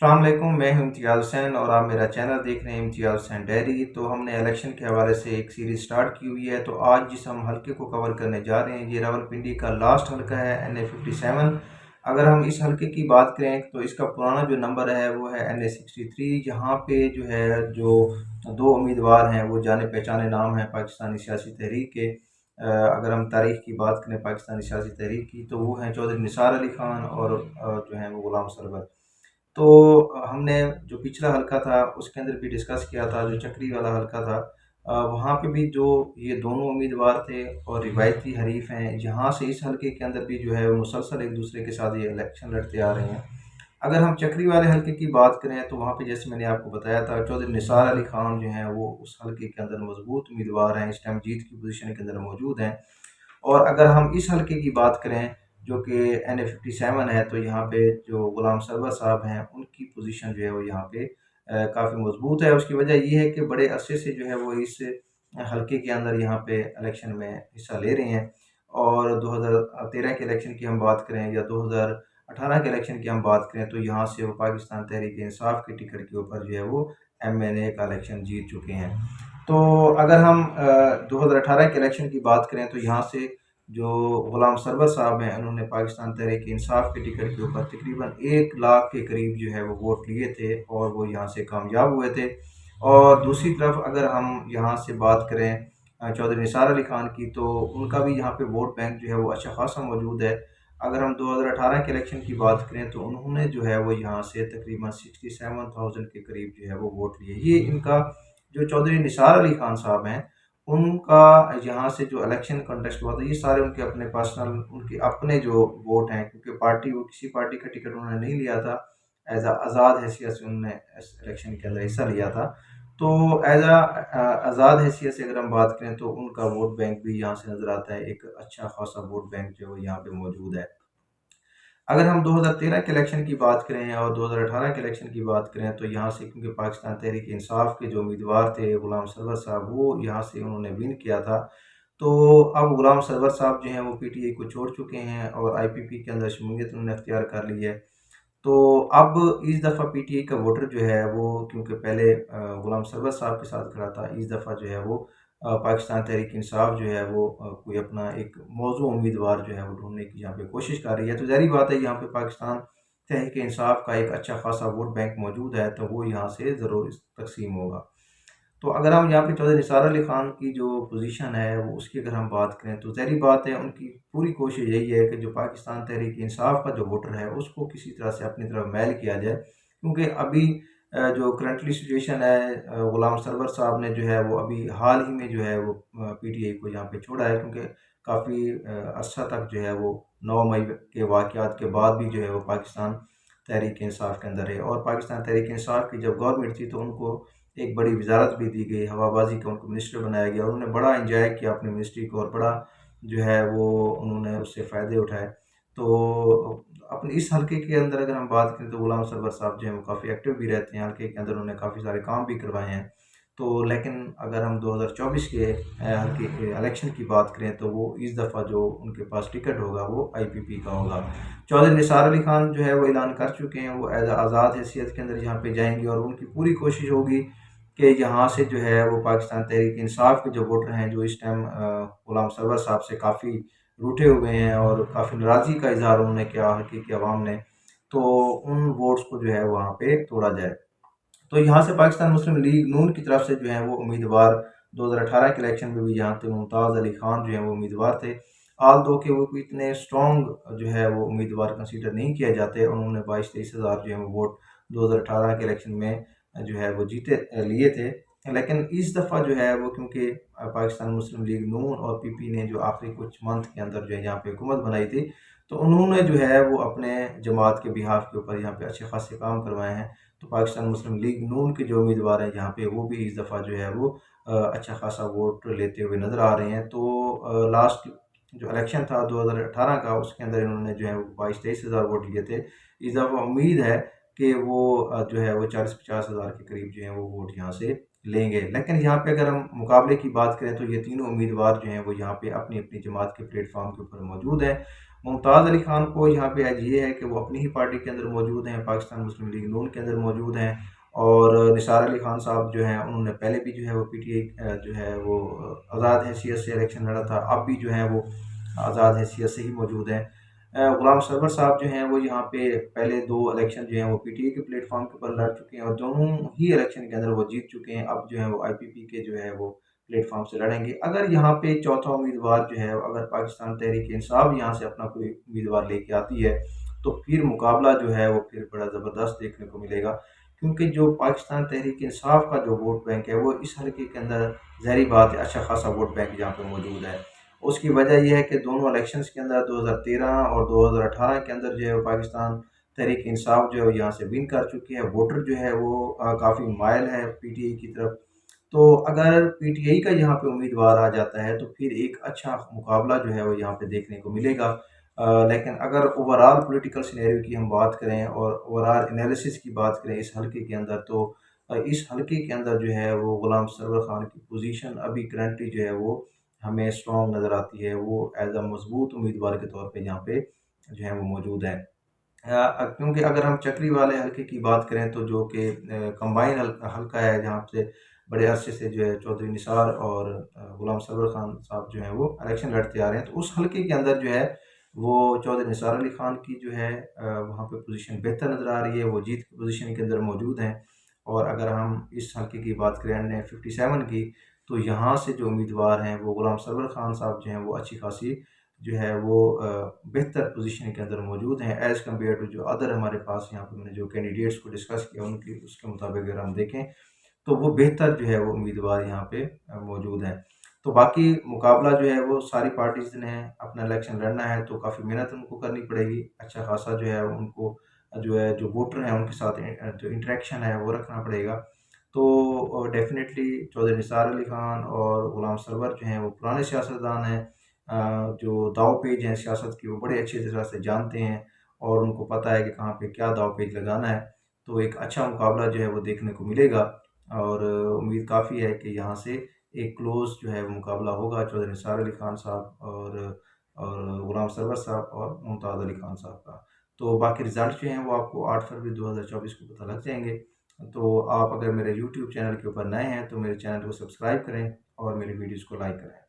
अस्सलाम वालेकुम, मैं हूं इम्तियाज़ हुसैन और आप मेरा चैनल देख रहे हैं इम्तियाज़ हुसैन डायरी। तो हमने इलेक्शन के हवाले से एक सीरीज़ स्टार्ट की हुई है। तो आज जिस हम हलके को कवर करने जा रहे हैं, ये रावलपिंडी का लास्ट हलका है, NA57। अगर हम इस हलके की बात करें तो इसका पुराना जो नंबर है वो है NA63। यहाँ पे जो दो उम्मीदवार हैं वो जाने पहचाने नाम हैं पाकिस्तानी सियासी तहरीक के। अगर हम तारीख़ की बात करें पाकिस्तानी सियासी तहरीक की, तो वो हैं चौधरी निसार अली ख़ान और जो हैं वो ग़ुलाम सरवर। तो हमने जो पिछला हल्का था उसके अंदर भी डिस्कस किया था, जो चक्री वाला हल्का था, वहाँ पे भी जो ये दोनों उम्मीदवार थे और रिवायती हरीफ हैं, यहाँ से इस हल्के के अंदर भी जो है वो मुसलसल एक दूसरे के साथ ये इलेक्शन लड़ते आ रहे हैं। अगर हम चक्री वाले हल्के की बात करें तो वहाँ पे जैसे मैंने आपको बताया था, चौधरी निसार अली खान जो हैं वो उस हल्के के अंदर मजबूत उम्मीदवार हैं, इस टाइम जीत की पोजीशन के अंदर मौजूद हैं। और अगर हम इस हल्के की बात करें जो कि NA57 है, तो यहाँ पे जो ग़ुलाम सरवर साहब हैं उनकी पोजीशन जो है वो यहाँ पे काफ़ी मजबूत है। उसकी वजह ये है कि बड़े अरसे से जो है वो इस हल्के के अंदर यहाँ पे इलेक्शन में हिस्सा ले रहे हैं। और 2013 के इलेक्शन की हम बात करें या 2018 के इलेक्शन की हम बात करें, तो यहाँ से वो पाकिस्तान तहरीक इंसाफ के टिकट के ऊपर जो है वो MNA का इलेक्शन जीत चुके हैं। तो अगर हम 2018 के इलेक्शन की बात करें तो यहाँ से जो ग़ुलाम सरवर साहब हैं, उन्होंने पाकिस्तान तहरीक इंसाफ के टिकट के ऊपर तकरीबन 1 लाख के करीब जो है वो वोट लिए थे और वो यहाँ से कामयाब हुए थे। और दूसरी तरफ अगर हम यहाँ से बात करें चौधरी निसार अली खान की, तो उनका भी यहाँ पे वोट बैंक जो है वो अच्छा खासा मौजूद है। अगर हम 2018 के इलेक्शन की बात करें तो उन्होंने जो है वो यहाँ से तकरीबन 67,000 के करीब जो है वो वोट लिए। ये इनका जो चौधरी निसार अली खान साहब हैं, उनका यहाँ से जो इलेक्शन कंटेस्ट हुआ था, ये सारे उनके अपने पर्सनल, उनके अपने जो वोट हैं, क्योंकि वो किसी पार्टी का टिकट उन्होंने नहीं लिया था। एज आज़ाद हैसियत से उन्होंने इस इलेक्शन के अंदर हिस्सा लिया था। तो एज आज़ाद हैसियत से अगर हम बात करें तो उनका वोट बैंक भी यहाँ से नज़र आता है, एक अच्छा खासा वोट बैंक जो यहाँ पे मौजूद है। अगर हम 2013 के इलेक्शन की बात करें और 2018 के इलेक्शन की बात करें, तो यहाँ से क्योंकि पाकिस्तान तहरीक इंसाफ के जो उम्मीदवार थे ग़ुलाम सरवर साहब, वो यहाँ से उन्होंने विन किया था। तो अब ग़ुलाम सरवर साहब जो हैं वो PTI को छोड़ चुके हैं और IPP के अंदर शमूलियत उन्होंने अख्तियार कर ली है। तो अब इस दफ़ा PTI का वोटर जो है वो, क्योंकि पहले ग़ुलाम सरवर साहब के साथ खड़ा था, इस दफ़ा जो है वो पाकिस्तान तहरीक इंसाफ जो है वो कोई अपना एक मौजू उम्मीदवार जो है वो ढूँढने की यहाँ पे कोशिश कर रही है। तो ज़ाहिर बात है यहाँ पे पाकिस्तान तहरीक इंसाफ का एक अच्छा खासा वोट बैंक मौजूद है, तो वो यहाँ से ज़रूर तक़सीम होगा। तो अगर हम यहाँ पे चौधरी निसार अली खान की जो पोजीशन है वो उसकी अगर हम बात करें, तो ज़ाहिर बात है उनकी पूरी कोशिश यही है कि जो पाकिस्तान तहरीक इंसाफ का जो वोटर है उसको किसी तरह से अपनी तरफ मैल किया जाए। क्योंकि अभी जो करंटली सिचुएशन है, ग़ुलाम सरवर साहब ने जो है वो अभी हाल ही में जो है वो PTI को यहाँ पे छोड़ा है, क्योंकि काफ़ी अर्सा तक जो है वो 9 मई के वाक़यात के बाद भी जो है वो पाकिस्तान तहरीक इंसाफ के अंदर है। और पाकिस्तान तहरीक इंसाफ की जब गवर्नमेंट थी तो उनको एक बड़ी वजारत भी दी गई, हवाबाजी का उनको मिनिस्टर बनाया गया। उन्होंने बड़ा एंजॉय किया अपनी मिनिस्ट्री को और बड़ा जो है वो उन्होंने उससे फ़ायदे उठाए। तो अपने इस हल्के के अंदर अगर हम बात करें तो ग़ुलाम सरवर साहब जो हैं वो काफ़ी एक्टिव भी रहते हैं हल्के के अंदर, उन्होंने काफ़ी सारे काम भी करवाए हैं। तो लेकिन अगर हम 2024 के हल्के के इलेक्शन की बात करें तो वो इस दफ़ा जो उनके पास टिकट होगा वो IPP का होगा। चौधरी निसार अली खान जो है वो ऐलान कर चुके हैं, वो एज आज़ाद हैसियत के अंदर यहाँ पे जाएंगे और उनकी पूरी कोशिश होगी कि यहाँ से जो है वो पाकिस्तान तहरीक इंसाफ के जो वोटर हैं, जो इस टाइम ग़ुलाम सरवर साहब से काफ़ी रूठे हुए हैं और काफ़ी नाराज़गी का इज़हार उन्होंने किया हल्के की आवाम ने, तो उन वोट्स को जो है वहाँ पे तोड़ा जाए। तो यहाँ से पाकिस्तान मुस्लिम लीग नून की तरफ से जो है वो उम्मीदवार 2018 के इलेक्शन में भी यहाँ पे मुमताज़ अली खान जो है वो उम्मीदवार थे। आल दो कि वो इतने स्ट्रॉन्ग जो है वो उम्मीदवार कंसीडर नहीं किए जाते। उन्होंने 22-23 हज़ार जो है वो वोट 2018 के इलेक्शन में जो है वो लिए थे। लेकिन इस दफ़ा जो है वो, क्योंकि पाकिस्तान मुस्लिम लीग नून और PP ने जो आखिरी कुछ मंथ के अंदर जो है यहाँ पे हुकूमत बनाई थी, तो उन्होंने जो है वो अपने जमात के बिहाफ के ऊपर यहाँ पे अच्छे खासे काम करवाए हैं। तो पाकिस्तान मुस्लिम लीग नून के जो उम्मीदवार हैं यहाँ पे, वो भी इस दफ़ा जो है वो अच्छा खासा वोट लेते हुए नज़र आ रहे हैं। तो लास्ट जो इलेक्शन था 2018 का, उसके अंदर इन्होंने जो है वो 22-23 हज़ार वोट लिए थे। इस दफ़ा उम्मीद है कि वो जो है वो 40-50 हज़ार के करीब जो है वो वोट यहाँ से लेंगे। लेकिन यहाँ पे अगर हम मुकाबले की बात करें तो ये तीनों उम्मीदवार जो हैं वो यहाँ पे अपनी अपनी जमात के प्लेटफॉर्म के ऊपर मौजूद हैं मुमताज़ अली ख़ान को यहाँ पे आज ये है कि वो अपनी ही पार्टी के अंदर मौजूद हैं, पाकिस्तान मुस्लिम लीग नून के अंदर मौजूद हैं। और निसार अली ख़ान साहब जो हैं उन्होंने पहले भी जो है वो पीटीआई जो है वो आज़ाद हैसियत से इलेक्शन लड़ा था, अब भी जो है वो आज़ाद हैसियत से ही मौजूद हैं। गुलाम सरवर साहब जो हैं वो यहाँ पे पहले 2 इलेक्शन जो हैं वो पीटीआई के प्लेटफॉर्म के ऊपर लड़ चुके हैं और दोनों ही इलेक्शन के अंदर वो जीत चुके हैं। अब जो है वो आईपीपी के जो है वो प्लेटफॉर्म से लड़ेंगे। अगर यहाँ पे चौथा उम्मीदवार जो है अगर पाकिस्तान तहरीक इंसाफ यहाँ से अपना कोई उम्मीदवार लेके आती है तो फिर मुकाबला जो है वो फिर बड़ा ज़बरदस्त देखने को मिलेगा, क्योंकि जो पाकिस्तान तहरीक इंसाफ का जो वोट बैंक है वो इस हल्के के अंदर ज़ाहिर बात है अच्छा खासा वोट बैंक यहाँ पे मौजूद है। उसकी वजह यह है कि दोनों इलेक्शंस के अंदर 2013 और 2018 के अंदर जो है पाकिस्तान तहरीक इंसाफ जो है यहाँ से विन कर चुकी है। वोटर जो है वो काफ़ी मायल है पीटीआई की तरफ। तो अगर पीटीआई का यहाँ पे उम्मीदवार आ जाता है तो फिर एक अच्छा मुकाबला जो है वो यहाँ पे देखने को मिलेगा। लेकिन अगर ओवरऑल पॉलिटिकल सिनेरियो की हम बात करें और ओवरऑल एनालिसिस की बात करें इस हल्के के अंदर, तो इस हल्के के अंदर जो है वो गुलाम सरवर खान की पोजीशन अभी करंटली जो है वो हमें स्ट्रॉन्ग नज़र आती है। वो एज अ मजबूत उम्मीदवार के तौर पे यहाँ पे जो है वो मौजूद है। क्योंकि अगर हम चक्री वाले हल्के की बात करें तो जो कि कंबाइन हल्का है जहाँ से बड़े अरसे से जो है चौधरी निसार और गुलाम सरवर खान साहब जो हैं वो इलेक्शन लड़ते आ रहे हैं, तो उस हल्के के अंदर जो है वो चौधरी निसार अली खान की जो है वहाँ पे पोजीशन बेहतर नज़र आ रही है, वो जीत की पोजीशन के अंदर मौजूद हैं। और अगर हम इस हल्के की बात करें NA-57 की, तो यहाँ से जो उम्मीदवार हैं वो गुलाम सरवर खान साहब जो हैं वो अच्छी खासी जो है वो बेहतर पोजीशन के अंदर मौजूद हैं एज़ कम्पेयर टू जो अदर हमारे पास यहाँ पे मैंने जो कैंडिडेट्स को डिस्कस किया उनकी उसके मुताबिक अगर हम देखें तो वो बेहतर जो है वो उम्मीदवार यहाँ पे मौजूद हैं। तो बाकी मुकाबला जो है वो सारी पार्टीज़ ने अपना इलेक्शन लड़ना है तो काफ़ी मेहनत उनको करनी पड़ेगी। अच्छा खासा जो है उनको जो है जो वोटर हैं उनके साथ जो इंटरेक्शन है वो रखना पड़ेगा। तो डेफ़िनेटली चौधरी निसार अली खान और गुलाम सरवर जो हैं वो पुराने सियासतदान हैं। जो दाँव-पेच हैं सियासत की वो बड़े अच्छी तरह से जानते हैं और उनको पता है कि कहाँ पे क्या दाँव-पेच लगाना है। तो एक अच्छा मुकाबला जो है वो देखने को मिलेगा और उम्मीद काफ़ी है कि यहाँ से एक क्लोज़ जो है वो मुकाबला होगा चौधरी निसार अली खान साहब और गुलाम सरवर साहब और मुमताज़ अली खान साहब का। तो बाकी रिज़ल्ट जो हैं वो आपको 8 फरवरी 2024 को पता लग जाएँगे। तो आप अगर मेरे यूट्यूब चैनल के ऊपर नए हैं तो मेरे चैनल को सब्सक्राइब करें और मेरी वीडियोज़ को लाइक करें।